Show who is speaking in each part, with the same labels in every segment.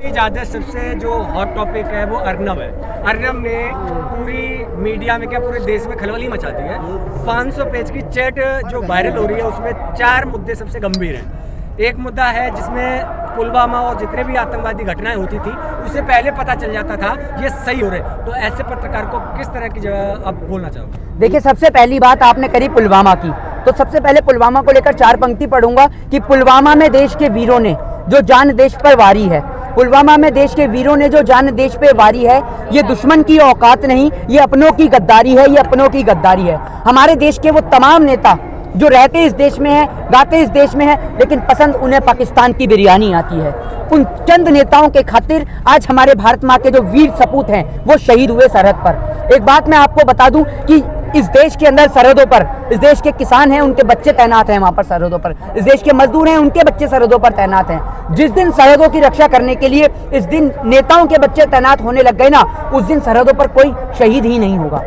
Speaker 1: ज़्यादा सबसे जो हॉट टॉपिक है वो अर्नब है। अर्नब ने पूरी मीडिया में क्या पूरे देश में खलबली मचा दी है। 500 पेज की चैट जो वायरल हो रही है उसमें 4 मुद्दे सबसे गंभीर हैं। एक मुद्दा है जिसमें पुलवामा और जितने भी आतंकवादी घटनाएं होती थी उससे पहले पता चल जाता था ये सही हो रहे, तो ऐसे पत्रकार को किस तरह की जगह आप बोलना चाहोगे?
Speaker 2: देखिए, सबसे पहली बात आपने करी पुलवामा की, तो सबसे पहले पुलवामा को लेकर 4 पंक्ति पढ़ूंगा कि पुलवामा में देश के वीरों ने जो जान देश पर वारी है, पुलवामा में देश के वीरों ने जो जान देश पे वारी है, ये दुश्मन की औकात नहीं, ये अपनों की गद्दारी है, ये अपनों की गद्दारी है। हमारे देश के वो तमाम नेता जो रहते इस देश में हैं, गाते इस देश में हैं, लेकिन पसंद उन्हें पाकिस्तान की बिरयानी आती है। उन चंद नेताओं के खातिर आज हमारे भारत माँ के जो वीर सपूत हैं वो शहीद हुए सरहद पर। एक बात मैं आपको बता दूं कि इस देश के अंदर सरहदों पर इस देश के किसान हैं, उनके बच्चे तैनात हैं वहाँ पर सरहदों पर, इस देश के मजदूर हैं, उनके बच्चे सरहदों पर तैनात हैं। जिस दिन सरहदों की रक्षा करने के लिए इस दिन नेताओं के बच्चे तैनात होने लग गए ना, उस दिन सरहदों पर कोई शहीद ही नहीं होगा।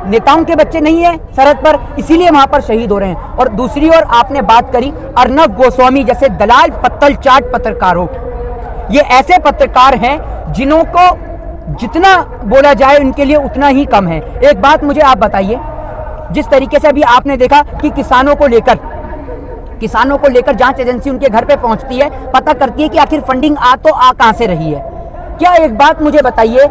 Speaker 2: नेताओं के बच्चे नहीं है सरहद पर, इसीलिए वहां पर शहीद हो रहे हैं। और दूसरी ओर आपने बात करी अर्नब गोस्वामी जैसे दलाल पत्तल चाट पत्रकारों, ये ऐसे पत्रकार हैं जिन्हों को जितना बोला जाए उनके लिए उतना ही कम है। एक बात मुझे आप बताइए, जिस तरीके से अभी आपने देखा कि किसानों को लेकर जांच एजेंसी उनके घर पे पहुंचती है, पता करती है कि आखिर फंडिंग आ कहां से रही है। क्या एक बात मुझे बताइए,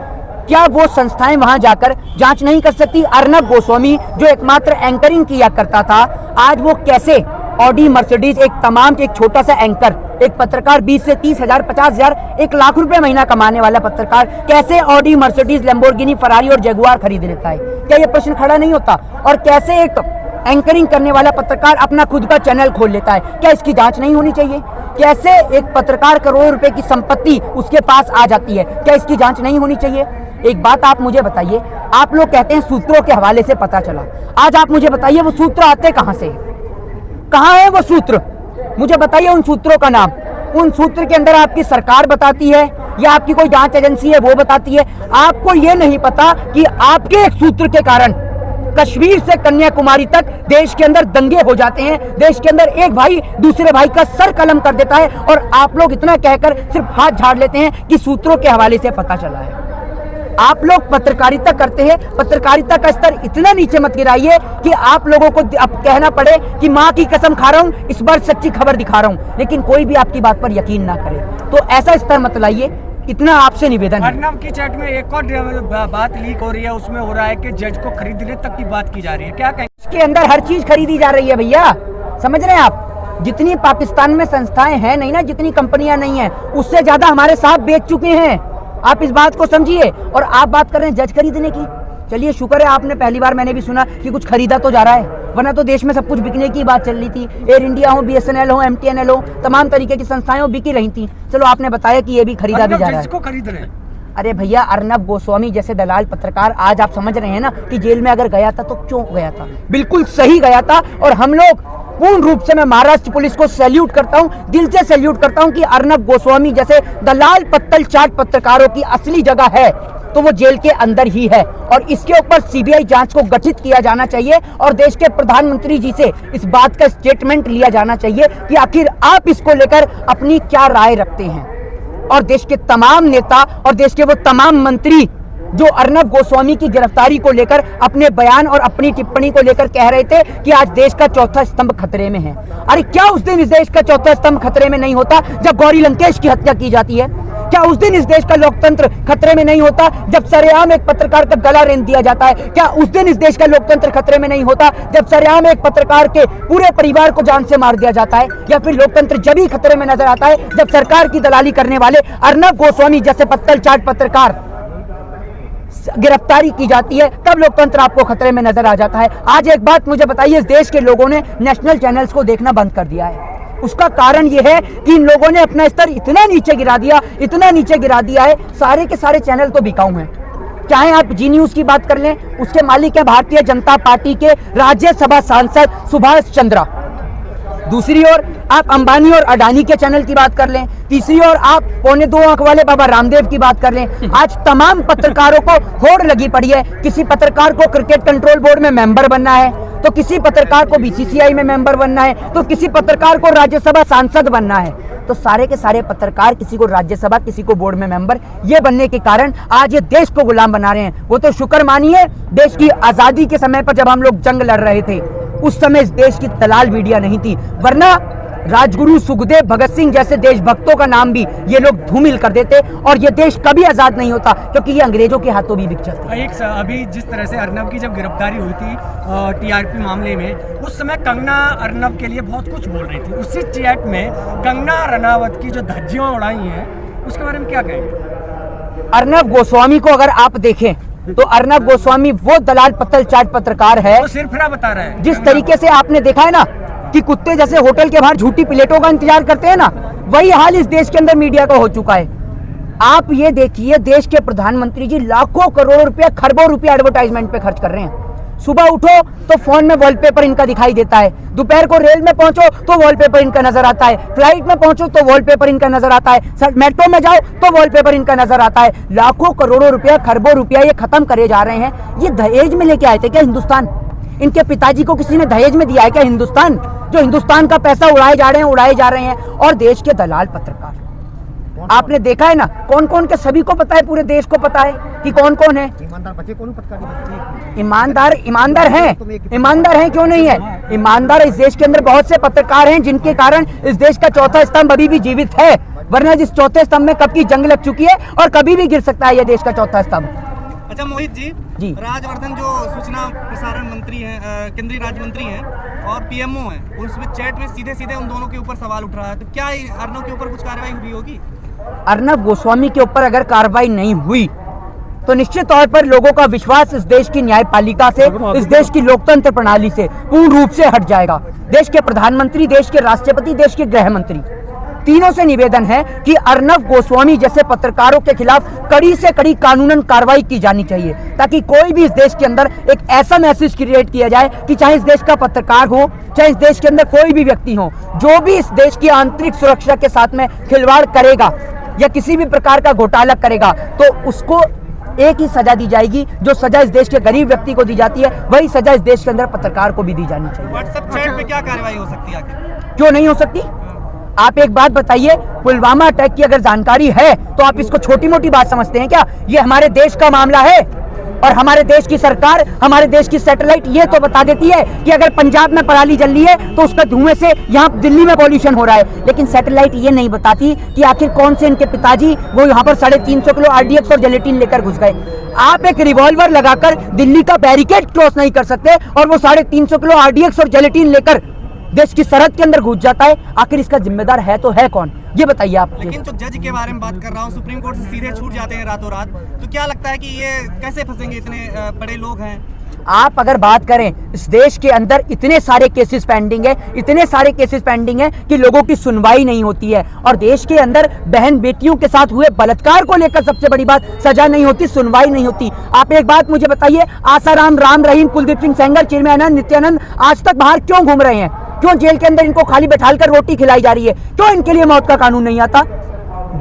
Speaker 2: क्या वो संस्थाएं वहां जाकर जांच नहीं कर सकती? अर्नब गोस्वामी जो एकमात्र एंकरिंग किया करता था, आज वो कैसे ऑडी मर्सिडीज एक छोटा सा एंकर, एक पत्रकार 20 से 30 हजार 50 हजार 1 लाख रुपए महीना कमाने वाला पत्रकार कैसे ऑडी मर्सिडीज लैम्बोर्गिनी फरारी और जगुआर खरीद लेता है? क्या ये प्रश्न खड़ा नहीं होता? और कैसे एक एंकरिंग करने वाला पत्रकार अपना खुद का चैनल खोल लेता है? क्या इसकी जांच नहीं होनी चाहिए? कैसे एक पत्रकार करोड़ों रुपए की संपत्ति उसके पास आ जाती है? क्या इसकी जांच नहीं होनी चाहिए? एक बात आप मुझे बताइए, आप लोग कहते हैं सूत्रों के हवाले से पता चला, आज आप मुझे बताइए वो सूत्र आते कहां से? कहां है वो सूत्र? मुझे बताइए उन सूत्रों का नाम। उन सूत्र के अंदर आपकी सरकार बताती है या आपकी कोई जांच एजेंसी है वो बताती है? आपको ये नहीं पता कि आपके एक सूत्र के कारण कश्मीर से कन्याकुमारी तक देश के अंदर दंगे हो जाते हैं, देश के अंदर एक भाई दूसरे भाई का सर कलम कर देता है, और आप लोग इतना कहकर सिर्फ हाथ झाड़ लेते हैं कि सूत्रों के हवाले से पता चला है। आप लोग पत्रकारिता करते हैं, पत्रकारिता का स्तर इतना नीचे मत गिराइए कि आप लोगों को अब कहना पड़े कि माँ की कसम खा रहा हूँ, इस बार सच्ची खबर दिखा रहा हूँ, लेकिन कोई भी आपकी बात पर यकीन ना करे। तो ऐसा स्तर मत लाइए, इतना आपसे निवेदन है।
Speaker 1: अर्नब की चैट में एक और बात लीक हो रही है, उसमें हो रहा है कि जज को खरीदने तक की बात की जा रही है, क्या कहें?
Speaker 2: इसके अंदर हर चीज खरीदी जा रही है भैया, समझ रहे हैं आप? जितनी पाकिस्तान में संस्थाएं हैं नहीं ना, जितनी कंपनियां नहीं है, उससे ज्यादा हमारे साहब बेच चुके हैं। आप इस बात को समझिए। और आप बात कर रहे हैं जज खरीदने की, चलिए शुक्र है आपने पहली बार मैंने भी सुना कि कुछ खरीदा तो जा रहा है, वरना तो देश में सब कुछ बिकने की बात चल रही थी। एयर इंडिया हो, BSNL हो, MTNL हो, तमाम तरीके की संस्थाएं हो, बिकी रही थी। चलो आपने बताया कि ये भी खरीदा भी जा रहा है।
Speaker 1: को खरीद रहे हैं।
Speaker 2: अरे भैया, अर्नब गोस्वामी जैसे दलाल पत्रकार, आज आप समझ रहे हैं ना कि जेल में अगर गया था तो क्यों गया था? बिल्कुल सही गया था। और हम लोग पूर्ण रूप से, मैं महाराष्ट्र पुलिस को सैल्यूट करता हूं, दिल से सैल्यूट करता हूं कि अर्नब गोस्वामी जैसे दलाल पत्तल चाट पत्रकारों की असली जगह है तो वो जेल के अंदर ही है। और इसके ऊपर CBI जांच को गठित किया जाना चाहिए और देश के प्रधानमंत्री जी से इस बात का स्टेटमेंट लिया जाना चाहिए कि आखिर आप इसको लेकर अपनी क्या राय रखते हैं। और देश के तमाम नेता और देश के वो तमाम मंत्री जो अर्नब गोस्वामी की गिरफ्तारी को लेकर अपने बयान और अपनी टिप्पणी को लेकर कह रहे थे कि आज देश का चौथा स्तंभ खतरे में है। अरे क्या उस दिन इस देश का चौथा स्तंभ खतरे में नहीं होता जब गौरी लंकेश की हत्या की जाती है? क्या उस दिन इस देश का लोकतंत्र खतरे में नहीं होता जब सरेआम एक पत्रकार का गला रेंग दिया जाता है? क्या उस दिन इस देश का लोकतंत्र खतरे में नहीं होता जब सरेआम एक पत्रकार के पूरे परिवार को जान से मार दिया जाता है? या फिर लोकतंत्र जब ही खतरे में नजर आता है जब सरकार की दलाली करने वाले अर्नब गोस्वामी जैसे पत्तल चाट पत्रकार गिरफ्तारी की जाती है, तब लोकतंत्र आपको खतरे में नजर आ जाता है। आज एक बात मुझे बताइए, इस देश के लोगों ने नेशनल चैनल्स को देखना बंद कर दिया है। उसका कारण यह है कि इन लोगों ने अपना स्तर इतना नीचे गिरा दिया है, सारे के सारे चैनल तो बिकाऊ हैं। चाहे आप जी न्यूज की बात कर लें, उसके मालिक है भारतीय जनता पार्टी के राज्यसभा सांसद सुभाष चंद्रा। दूसरी ओर आप अंबानी और अडानी के चैनल की बात कर लें, तीसरी ओर आप 2.25 आंख वाले बाबा रामदेव की बात कर लें। आज तमाम पत्रकारों को होड़ लगी पड़ी है, किसी पत्रकार को क्रिकेट कंट्रोल बोर्ड में मेंबर बनना है, तो किसी पत्रकार को बीसीसीआई में मेंबर बनना है, तो किसी पत्रकार को राज्यसभा सांसद बनना है। तो सारे के सारे पत्रकार किसी को राज्यसभा, किसी को बोर्ड में मेंबर, ये बनने के कारण आज ये देश को गुलाम बना रहे हैं। वो तो शुक्र मानिए देश की आजादी के समय पर जब हम लोग जंग लड़ रहे थे उस समय इस देश की दलाल मीडिया नहीं थी, वरना राजगुरु सुखदेव, भगत सिंह जैसे देशभक्तों का नाम भी ये लोग धूमिल कर देते और ये देश कभी आजाद नहीं होता, क्योंकि ये अंग्रेजों के हाथों भी बिक जाते।
Speaker 1: एक अभी जिस तरह से अर्नब की जब गिरफ्तारी हुई थी टीआरपी मामले में, उस समय कंगना अर्नब के लिए बहुत कुछ बोल रही थी। उसी चैट में कंगना रनावत की जो धज्जियां उड़ाई हैं उसके बारे में क्या कहेंगे?
Speaker 2: अर्नब गोस्वामी को अगर आप देखें तो अर्नब गोस्वामी वो दलाल पत्तल चाट पत्रकार है,
Speaker 1: वो सिरफिरा बता रहा है।
Speaker 2: जिस तरीके से आपने देखा है ना कि कुत्ते जैसे होटल के बाहर झूठी प्लेटों का इंतजार करते हैं ना, वही हाल इस देश के अंदर मीडिया का हो चुका है। आप ये देखिए देश के प्रधानमंत्री जी लाखों करोड़ों रुपया, खरबों रुपया एडवर्टाइजमेंट पे खर्च कर रहे हैं। सुबह उठो तो फोन में वॉलपेपर इनका दिखाई देता है, दोपहर को रेल में पहुंचो तो वॉलपेपर इनका नजर आता है, फ्लाइट में पहुंचो तो वॉलपेपर इनका नजर आता है, मेट्रो में जाओ तो वॉलपेपर इनका नजर आता है। लाखों करोड़ों रुपया, खरबों रुपया ये खत्म करे जा रहे हैं। ये दहेज में लेके आए थे क्या हिंदुस्तान? इनके पिताजी को किसी ने दहेज में दिया है क्या हिंदुस्तान? जो हिंदुस्तान का पैसा उड़ाए जा रहे हैं। और देश के दलाल पत्रकार आपने देखा है ना, कौन कौन के, सभी को पता है, पूरे देश को पता है कि कौन कौन है ईमानदार। बच्चे कौन पत्रकार ईमानदार ईमानदार हैं क्यों नहीं है? ईमानदार इस देश के अंदर बहुत से पत्रकार हैं जिनके कारण इस देश का चौथा स्तंभ अभी भी जीवित है, वरना जिस चौथे स्तंभ में कब की जंग लग चुकी है और कभी भी गिर सकता है यह देश का चौथा स्तंभ।
Speaker 3: अच्छा मोहित जी, राजवर्धन जो सूचना प्रसारण मंत्री हैं, केंद्रीय राज्य मंत्री हैं और पीएमओ हैं, उसमें चैट में सीधे सीधे उन दोनों के ऊपर सवाल उठ रहा है, तो क्या अर्नब के ऊपर कुछ कार्रवाई हुई होगी?
Speaker 2: अर्नब गोस्वामी के ऊपर अगर कार्रवाई नहीं हुई तो निश्चित तौर पर लोगों का विश्वास इस देश की न्यायपालिका से, इस देश की लोकतंत्र प्रणाली से पूर्ण रूप से हट जाएगा। देश के प्रधानमंत्री, देश के राष्ट्रपति, देश के गृह मंत्री, तीनों से निवेदन है कि अर्नब गोस्वामी जैसे पत्रकारों के खिलाफ कड़ी से कड़ी कानूनन कार्रवाई की जानी चाहिए, ताकि कोई भी इस देश के अंदर एक ऐसा मैसेज क्रिएट किया जाए कि चाहे इस देश का पत्रकार हो, चाहे इस देश के अंदर कोई भी व्यक्ति हो, जो भी इस देश की आंतरिक सुरक्षा के साथ में खिलवाड़ करेगा या किसी भी प्रकार का घोटाला करेगा तो उसको एक ही सजा दी जाएगी। जो सजा इस देश के गरीब व्यक्ति को दी जाती है वही सजा इस देश के अंदर पत्रकार को भी दी जानी चाहिए।
Speaker 3: व्हाट्सएप चैट पे क्या कार्रवाई हो सकती है आखिर?
Speaker 2: क्यों नहीं हो सकती? आप एक बात बताइए, पुलवामा अटैक की अगर जानकारी है तो आप इसको छोटी मोटी बात समझते हैं क्या? ये हमारे देश का मामला है और हमारे देश की सरकार, हमारे देश की सैटेलाइट ये तो बता देती है कि अगर पंजाब में पराली जल रही है तो उसका धुएं से यहाँ दिल्ली में पॉल्यूशन हो रहा है, लेकिन सैटेलाइट ये नहीं बताती कि आखिर कौन से इनके पिताजी वो यहाँ पर 350 किलो RDX और जेलेटिन लेकर घुस गए। आप एक रिवॉल्वर लगाकर दिल्ली का बैरिकेड क्रॉस नहीं कर सकते और वो 350 किलो RDX और जेलेटिन लेकर देश की सरहद के अंदर घुस जाता है। आखिर इसका जिम्मेदार है तो है कौन, ये बताइए आप।
Speaker 3: लेकिन जो जज के बारे में बात कर रहा हूँ, सुप्रीम कोर्ट से सीधे छूट जाते हैं रातों रात, तो क्या लगता है कि ये कैसे फंसेंगे? इतने बड़े लोग हैं।
Speaker 2: आप अगर बात करें, इस देश के अंदर इतने सारे केसेस पेंडिंग है, इतने सारे केसेस पेंडिंग है कि लोगों की सुनवाई नहीं होती है। और देश के अंदर बहन बेटियों के साथ हुए बलात्कार को लेकर सबसे बड़ी बात, सजा नहीं होती, सुनवाई नहीं होती। आप एक बात मुझे बताइए, आसाराम, राम रहीम, कुलदीप सिंह सेंगर, चिन्मयानंद, नित्यानंद आज तक बाहर क्यों घूम रहे हैं? क्यों जेल के अंदर इनको खाली बैठाकर रोटी खिलाई जा रही है? क्यों इनके लिए मौत का कानून नहीं आता?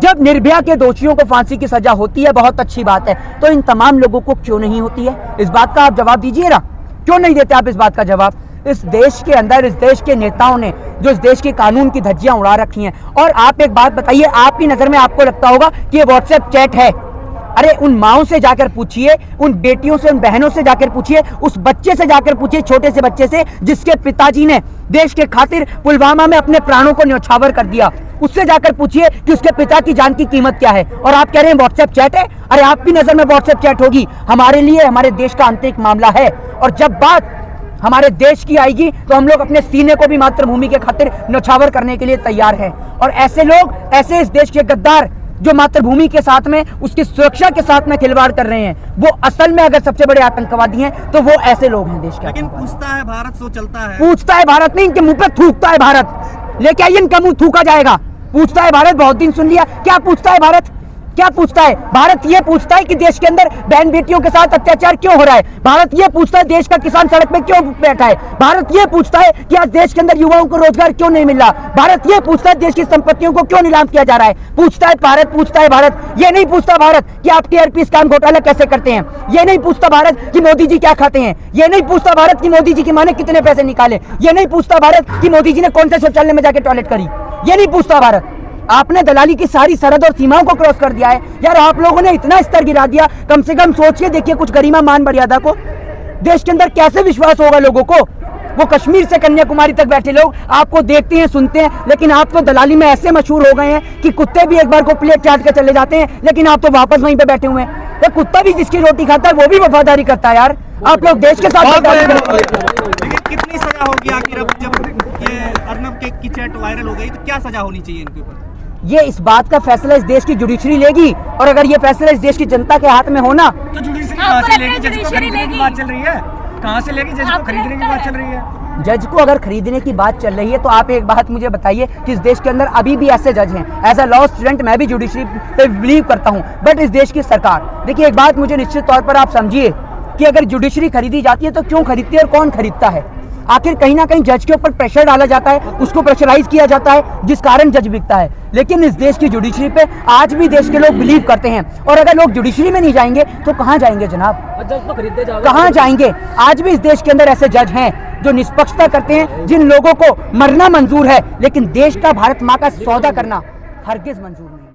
Speaker 2: जब निर्भया के दोषियों को फांसी की सजा होती है, बहुत अच्छी बात है, तो इन तमाम लोगों को क्यों नहीं होती है? इस बात का आप जवाब दीजिए ना, क्यों नहीं देते आप इस बात का जवाब? इस देश के अंदर, इस देश के नेताओं ने जो इस देश के कानून की धज्जियां उड़ा रखी हैं। और आप एक बात बताइए, आपकी नजर में आपको लगता होगा कि ये व्हाट्सएप चैट है? अरे उन माओं से जाकर पूछिए, उन बेटियों से, उन बहनों से जाकर पूछिए, उस बच्चे से जाकर पूछिए, छोटे से बच्चे से जिसके पिताजी ने देश के खातिर पुलवामा में अपने प्राणों को न्यौछावर कर दिया, उससे जाकर पूछिए कि उसके पिता की जान की कीमत क्या है। और आप कह रहे हैं व्हाट्सएप चैट है? अरे आपकी नजर में व्हाट्सएप चैट होगी, हमारे लिए हमारे देश का आंतरिक मामला है। और जब बात हमारे देश की आएगी तो हम लोग अपने सीने को भी मातृभूमि के खातिर न्यौछावर करने के लिए तैयार हैं। और ऐसे लोग, ऐसे इस देश के गद्दार जो मातृभूमि के साथ में, उसकी सुरक्षा के साथ में खिलवाड़ कर रहे हैं, वो असल में अगर सबसे बड़े आतंकवादी हैं तो वो ऐसे लोग हैं देश के।
Speaker 3: लेकिन पूछता है भारत सो चलता है।
Speaker 2: पूछता है भारत नहीं, इनके मुंह पे थूकता है भारत। लेके आइए, इनका मुंह थूका जाएगा। पूछता है भारत, बहुत दिन सुन लिया, क्या पूछता है भारत? क्या पूछता है? भारत ये पूछता है कि देश के अंदर बहन बेटियों के साथ अत्याचार क्यों हो रहा है? भारत ये पूछता है देश का किसान सड़क पे क्यों बैठा है? भारत ये पूछता है कि आज देश के अंदर युवाओं को रोजगार क्यों नहीं मिल रहा? भारत ये पूछता है देश की संपत्तियों को क्यों नीलाम किया जा रहा है? पूछता है भारत। ये नहीं पूछता भारत कि आप टीआरपी स्कैम घोटाला कैसे करते हैं। ये नहीं पूछता भारत कि मोदी जी क्या खाते हैं। ये नहीं पूछता भारत कि मोदी जी की मां ने कितने पैसे निकाले। ये नहीं पूछता भारत कि मोदी जी ने कौन से शौचालय में जाके टॉयलेट करी। ये नहीं पूछता भारत। आपने दलाली की सारी सरहद और सीमाओं को क्रॉस कर दिया है यार। आप लोगों ने इतना स्तर गिरा दिया, कम से कम सोच के देखिए कुछ गरिमा मान मर्यादा को। देश के अंदर कैसे विश्वास होगा लोगों को? वो कश्मीर से कन्याकुमारी तक बैठे लोग आपको देखते हैं, सुनते हैं, लेकिन आप तो दलाली में ऐसे मशहूर हो गए हैं कि कुत्ते भी एक बार को प्लेट चाट के चले जाते हैं, लेकिन आप तो वापस वहीं पे बैठे हुए हैं। ये कुत्ता भी जिसकी रोटी खाता है वो भी वफादारी करता है यार। आप लोग देश के साथ
Speaker 3: लेकिन कितनी सजा होगी आखिर अब जब ये अर्नब की चैट वायरल हो गई तो क्या सजा होनी चाहिए इनके ऊपर?
Speaker 2: ये इस बात का फैसला इस देश की जुडिशरी लेगी, और अगर ये फैसला इस देश की जनता के हाथ में होना
Speaker 1: तो जुडिशरी कहाँ से लेगी? जज को खरीदने की बात चल रही है। कहाँ से लेगी? जज को खरीदने की बात चल रही है।
Speaker 2: जज को अगर खरीदने की बात चल रही है तो आप एक बात मुझे बताइए कि इस देश के अंदर अभी भी ऐसे जज हैं। एज अ लॉ स्टूडेंट मैं भी जुडिशरी पे बिलीव करता हूँ, बट इस देश की सरकार, देखिए एक बात मुझे निश्चित तौर पर आप समझिए कि अगर जुडिशरी खरीदी जाती है तो क्यों खरीदती है और कौन खरीदता है? आखिर कहीं ना कहीं जज के ऊपर प्रेशर डाला जाता है, उसको प्रेशराइज किया जाता है, जिस कारण जज बिकता है। लेकिन इस देश की जुडिशरी पे आज भी देश के लोग बिलीव करते हैं, और अगर लोग जुडिशरी में नहीं जाएंगे तो कहाँ जाएंगे जनाब?
Speaker 1: जज तो खरीदते जाओगे,
Speaker 2: कहाँ जाएंगे? आज भी इस देश के अंदर ऐसे जज हैं जो निष्पक्षता करते हैं, जिन लोगों को मरना मंजूर है, लेकिन देश का, भारत माँ का सौदा करना हरगिज मंजूर नहीं।